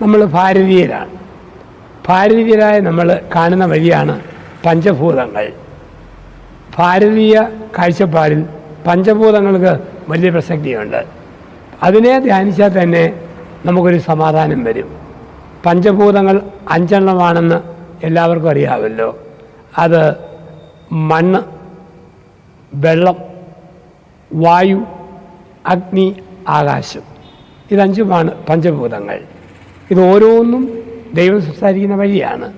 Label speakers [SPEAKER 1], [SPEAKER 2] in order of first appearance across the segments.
[SPEAKER 1] നമ്മൾ ഭാരതീയരാണ്. ഭാരതീയരായ നമ്മൾ കാണുന്ന വഴിയാണ് പഞ്ചഭൂതങ്ങൾ. ഭാരതീയ കാഴ്ചപ്പാടിൽ പഞ്ചഭൂതങ്ങൾക്ക് വലിയ പ്രസക്തിയുണ്ട്. അതിനെ ധ്യാനിച്ചാൽ തന്നെ നമുക്കൊരു സമാധാനം വരും. പഞ്ചഭൂതങ്ങൾ 5 എല്ലാവർക്കും അറിയാമല്ലോ. അത് മണ്ണ്, വെള്ളം, വായു, അഗ്നി, ആകാശം. ഇത് 5 പഞ്ചഭൂതങ്ങൾ. ഇത് ഓരോന്നും ദൈവം സംസാരിക്കുന്ന വഴിയാണ്.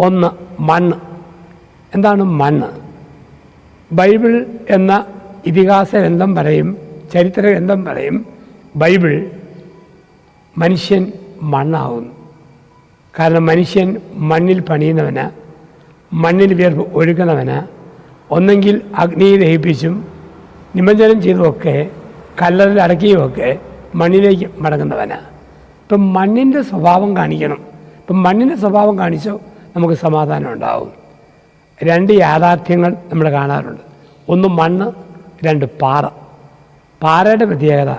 [SPEAKER 1] ഒന്ന് മണ്ണ്. എന്താണ് മണ്ണ്? ബൈബിൾ എന്ന ഇതിഹാസ ഗ്രന്ഥം പറയും, ചരിത്ര ഗ്രന്ഥം പറയും, ബൈബിൾ മനുഷ്യൻ മണ്ണാവുന്നു. കാരണം മനുഷ്യൻ മണ്ണിൽ പണിയുന്നവന്, മണ്ണിൽ വിയർപ്പ് ഒഴുകുന്നവന്, ഒന്നെങ്കിൽ അഗ്നിയെ ദഹിപ്പിച്ചും നിമജ്ജനം ചെയ്തുമൊക്കെ കല്ലറിൽ അടക്കിയുമൊക്കെ മണ്ണിലേക്ക് മടങ്ങുന്നവന്. ഇപ്പം മണ്ണിൻ്റെ സ്വഭാവം കാണിക്കണം. ഇപ്പം മണ്ണിൻ്റെ സ്വഭാവം കാണിച്ചോ നമുക്ക് സമാധാനം ഉണ്ടാവും. 2 യാഥാർത്ഥ്യങ്ങൾ നമ്മൾ കാണാറുണ്ട്. ഒന്ന് മണ്ണ്, 2 പാറ. പാറയുടെ പ്രത്യേകത,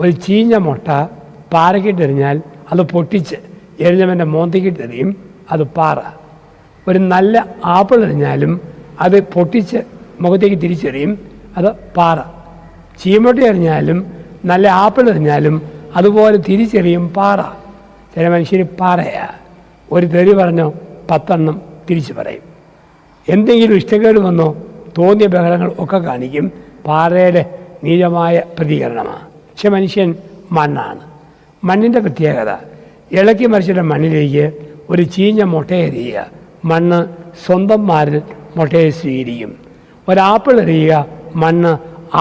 [SPEAKER 1] ഒരു ചീഞ്ഞ മുട്ട പാറയ്ക്കിട്ടെറിഞ്ഞാൽ അത് പൊട്ടിച്ച് എറിഞ്ഞവൻ്റെ മോന്തയ്ക്കിട്ടെറിയും, അത് പാറ. ഒരു നല്ല ആപ്പിൾ എറിഞ്ഞാലും അത് പൊട്ടിച്ച് മുഖത്തേക്ക് തിരിച്ചെറിയും, അത് പാറ. ചീമട്ട എറിഞ്ഞാലും നല്ല ആപ്പിൾ എറിഞ്ഞാലും അതുപോലെ തിരിച്ചെറിയും, പാറ. ചില മനുഷ്യർ പാറയാ, ഒരു തെറി പറഞ്ഞോ 10 തിരിച്ചു പറയും. എന്തെങ്കിലും ഇഷ്ടക്കേട് വന്നോ തോന്നിയ ബഹളങ്ങൾ ഒക്കെ കാണിക്കും. പാറയുടെ നീചമായ പ്രതികരണമാണ്. പക്ഷെ മനുഷ്യൻ മണ്ണാണ്. മണ്ണിൻ്റെ പ്രത്യേകത, ഇളക്കി മറിച്ചിട്ട് മണ്ണിലേക്ക് ഒരു ചീഞ്ഞ മുട്ടയെറിയുക, മണ്ണ് സ്വന്തം മാറിൽ മുട്ടയെ സ്വീകരിക്കും. ഒരാപ്പിൾ എറിയുക, മണ്ണ്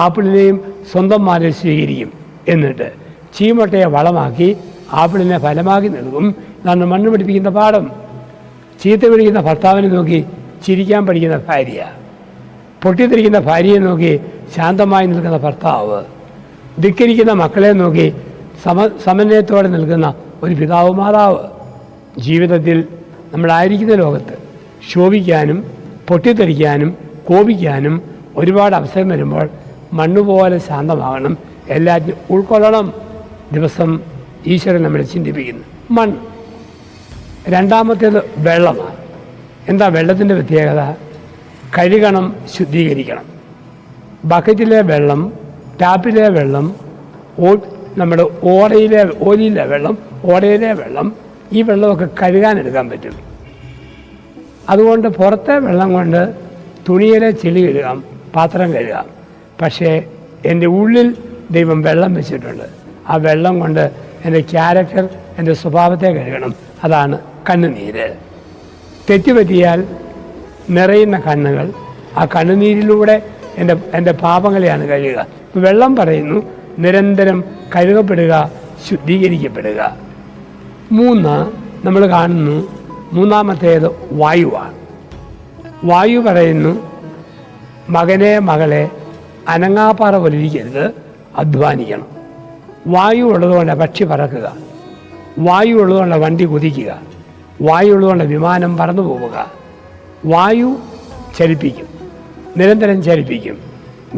[SPEAKER 1] ആപ്പിളിനെയും സ്വന്തം മാറിൽ സ്വീകരിക്കും. എന്നിട്ട് ചീമട്ടയെ വളമാക്കി ആപ്പിളിനെ ഫലമാക്കി നൽകും. ഇതാണ് മണ്ണ് പഠിപ്പിക്കുന്ന പാഠം. ചീത്ത പിടിക്കുന്ന ഭർത്താവിനെ നോക്കി ചിരിക്കാൻ പഠിക്കുന്ന ഭാര്യ, പൊട്ടിത്തെറിക്കുന്ന ഭാര്യയെ നോക്കി ശാന്തമായി നിൽക്കുന്ന ഭർത്താവ്, ധിക്കരിക്കുന്ന മക്കളെ നോക്കി സമന്വയത്തോടെ നിൽക്കുന്ന ഒരു പിതാവ്, മാതാവ്. ജീവിതത്തിൽ നമ്മളായിരിക്കുന്ന ലോകത്ത് ശോഭിക്കാനും പൊട്ടിത്തെറിക്കാനും കോപിക്കാനും ഒരുപാട് അവസരം വരുമ്പോൾ മണ്ണുപോലെ ശാന്തമാകണം, എല്ലാറ്റിനും ഉൾക്കൊള്ളണം. ദിവസം ഈശ്വരൻ നമ്മളെ ചിന്തിപ്പിക്കുന്നു. മണ്ണ്. രണ്ടാമത്തേത് വെള്ളമാണ്. എന്താ വെള്ളത്തിൻ്റെ പ്രത്യേകത? കഴുകണം, ശുദ്ധീകരിക്കണം. ബക്കറ്റിലെ വെള്ളം, ടാപ്പിലെ വെള്ളം, നമ്മുടെ ഓലയിലെ വെള്ളം, ഓടയിലെ വെള്ളം, ഈ വെള്ളമൊക്കെ കഴുകാനെടുക്കാൻ പറ്റും. അതുകൊണ്ട് പുറത്തെ വെള്ളം കൊണ്ട് തുണിയിലെ ചെളി കഴുകാം, പാത്രം കഴുകാം. പക്ഷേ എൻ്റെ ഉള്ളിൽ ദൈവം വെള്ളം വെച്ചിട്ടുണ്ട്. ആ വെള്ളം കൊണ്ട് എൻ്റെ ക്യാരക്ടർ, എൻ്റെ സ്വഭാവത്തെ കഴുകണം. അതാണ് കണ്ണുനീര്. തെറ്റുപറ്റിയാൽ നിറയുന്ന കണ്ണുകൾ, ആ കണ്ണുനീരിലൂടെ എൻ്റെ പാപങ്ങളെയാണ് കഴുകുക. വെള്ളം പറയുന്നു, നിരന്തരം കഴുകപ്പെടുക, ശുദ്ധീകരിക്കപ്പെടുക. 3 നമ്മൾ കാണുന്നു. മൂന്നാമത്തേത് വായുവാണ്. വായു പറയുന്നു, മകനെ മകളെ അനങ്ങാപ്പാറ പോലിരിക്കരുത്, അധ്വാനിക്കണം. വായു ഉള്ളതുകൊണ്ട് പക്ഷി പറക്കുക, വായു ഉള്ളതുകൊണ്ട് വണ്ടി കുതിക്കുക, വായു ഉള്ളതുകൊണ്ട് വിമാനം പറന്നു പോവുക. വായു ചലിപ്പിക്കും, നിരന്തരം ചലിപ്പിക്കും.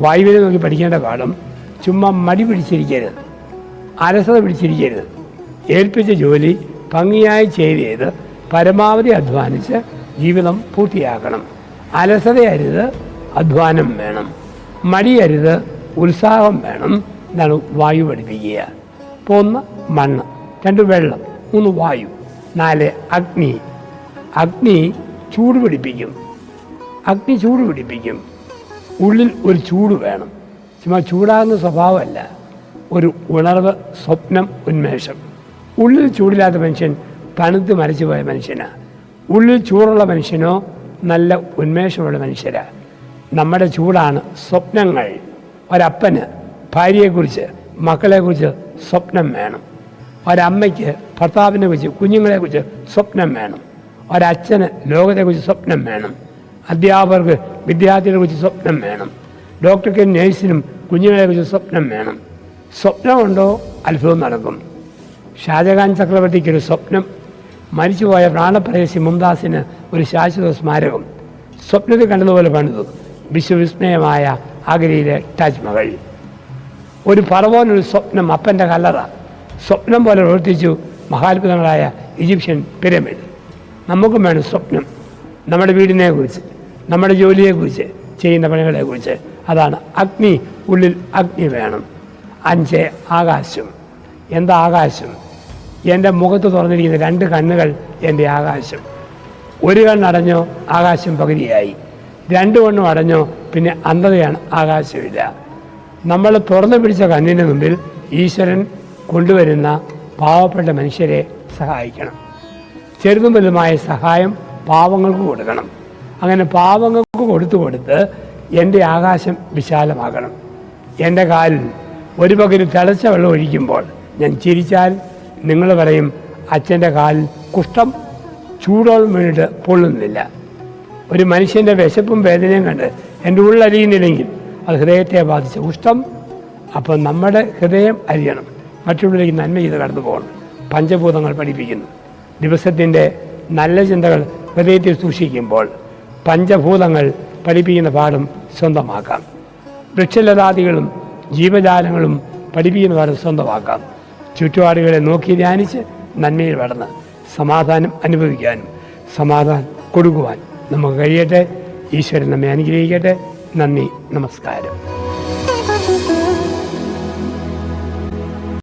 [SPEAKER 1] വായുവിനെ നോക്കി പഠിക്കേണ്ട പാഠം, ചുമ്മാ മടി പിടിച്ചിരിക്കരുത്, അലസത പിടിച്ചിരിക്കരുത്. ഏൽപ്പിച്ച ജോലി ഭംഗിയായി ചെയ്ത് പരമാവധി അധ്വാനിച്ച് ജീവിതം പൂർത്തിയാക്കണം. അലസതയരുത്, അധ്വാനം വേണം. മടിയരുത്, ഉത്സാഹം വേണം. ഇതാണ് വായു പഠിപ്പിക്കുക. ഇപ്പോൾ 1 മണ്ണ്, 2 വെള്ളം, 3 വായു, 4 അഗ്നി. അഗ്നി ചൂട് പിടിപ്പിക്കും. അഗ്നി ചൂട് പിടിപ്പിക്കും. ഉള്ളിൽ ഒരു ചൂട് വേണം. ചുമ്മാ ചൂടാകുന്ന സ്വഭാവമല്ല, ഒരു ഉണർവ്, സ്വപ്നം, ഉന്മേഷം. ഉള്ളിൽ ചൂടില്ലാത്ത മനുഷ്യൻ തണുത്ത് മരിച്ചു പോയ മനുഷ്യനാണ്. ഉള്ളിൽ ചൂടുള്ള മനുഷ്യനോ നല്ല ഉന്മേഷമുള്ള മനുഷ്യരാണ്. നമ്മുടെ ചൂടാണ് സ്വപ്നങ്ങൾ. ഒരപ്പന് ഭാര്യയെക്കുറിച്ച്, മക്കളെക്കുറിച്ച് സ്വപ്നം വേണം. ഒരമ്മയ്ക്ക് ഭർത്താവിനെ കുറിച്ച്, കുഞ്ഞുങ്ങളെക്കുറിച്ച് സ്വപ്നം വേണം. ഒരച്ഛന് ലോകത്തെക്കുറിച്ച് സ്വപ്നം വേണം. അധ്യാപകർക്ക് വിദ്യാർത്ഥികളെ കുറിച്ച് സ്വപ്നം വേണം. ഡോക്ടർക്ക്, നേഴ്സിനും കുഞ്ഞുങ്ങളെക്കുറിച്ച് സ്വപ്നം വേണം. സ്വപ്നമുണ്ടോ അത്ഭുതം നടക്കും. ഷാജഹാൻ ചക്രവർത്തിക്കൊരു സ്വപ്നം, മരിച്ചുപോയ പ്രാണപ്രേയസി മുംതാസിന് ഒരു ശാശ്വത സ്മാരകം. സ്വപ്നത്തിൽ കണ്ടതുപോലെ പണിതു. വിശ്വവിസ്മയമായ ആഗ്രയിലെ താജ്മഹൽ. ഒരു ഫറവോനൊരു സ്വപ്നം, അപ്പൻ്റെ കല്ലറ സ്വപ്നം പോലെ പ്രവർത്തിച്ചു മഹാത്ഭുതങ്ങളായ ഈജിപ്ഷ്യൻ പിരമിഡ്. നമുക്കും വേണം സ്വപ്നം, നമ്മുടെ വീടിനെക്കുറിച്ച്, നമ്മുടെ ജോലിയെക്കുറിച്ച്, ചെയ്യുന്ന പണികളെക്കുറിച്ച്. അതാണ് അഗ്നി, ഉള്ളിൽ അഗ്നി വേണം. 5 ആകാശം. എന്താ ആകാശം? എൻ്റെ മുഖത്ത് തുറന്നിരിക്കുന്ന 2 കണ്ണുകൾ എൻ്റെ ആകാശം. ഒരു കണ്ണടഞ്ഞോ ആകാശം പകുതിയായി, 2 കണ്ണും അടഞ്ഞോ പിന്നെ അന്ധതയാണ്, ആകാശമില്ല. നമ്മൾ തുറന്നു പിടിച്ച കണ്ണിന് മുമ്പിൽ ഈശ്വരൻ കൊണ്ടുവരുന്ന പാവപ്പെട്ട മനുഷ്യരെ സഹായിക്കണം. ചെറുതും വലുതുമായ സഹായം പാവങ്ങൾക്ക് കൊടുക്കണം. അങ്ങനെ പാവങ്ങൾക്ക് കൊടുത്ത് എൻ്റെ ആകാശം വിശാലമാകണം. എൻ്റെ കാലിൽ ഒരു പകരം തിളച്ച വെള്ളം ഒഴിക്കുമ്പോൾ ഞാൻ ചിരിച്ചാൽ നിങ്ങൾ പറയും, അച്ഛൻ്റെ കാലിൽ കുഷ്ഠം ചൂടോളം വീണിട്ട് പൊള്ളുന്നില്ല. ഒരു മനുഷ്യൻ്റെ വിശപ്പും വേദനയും കണ്ട് എൻ്റെ ഉള്ളലിയുന്നില്ലെങ്കിൽ അത് ഹൃദയത്തെ ബാധിച്ച കുഷ്ഠം. അപ്പം നമ്മുടെ ഹൃദയം അരിയണം, മറ്റുള്ളവരിലേക്ക് നന്മ ചെയ്ത് കടന്നു പോകണം. പഞ്ചഭൂതങ്ങൾ പഠിപ്പിക്കുന്നു. ദിവസത്തിൻ്റെ നല്ല ചിന്തകൾ ഹൃദയത്തിൽ സൂക്ഷിക്കുമ്പോൾ പഞ്ചഭൂതങ്ങൾ പഠിപ്പിക്കുന്ന പാഠം സ്വന്തമാക്കാം. വൃക്ഷലതാദികളും ജീവജാലങ്ങളും പഠിപ്പിക്കുന്ന പാഠം സ്വന്തമാക്കാം. ചുറ്റുപാടുകളെ നോക്കി ധ്യാനിച്ച് നന്മയിൽ വളർന്ന് സമാധാനം അനുഭവിക്കാനും സമാധാനം കൊടുക്കുവാൻ നമുക്ക് കഴിയട്ടെ. ഈശ്വരൻ നമ്മെ അനുഗ്രഹിക്കട്ടെ. നന്ദി, നമസ്കാരം.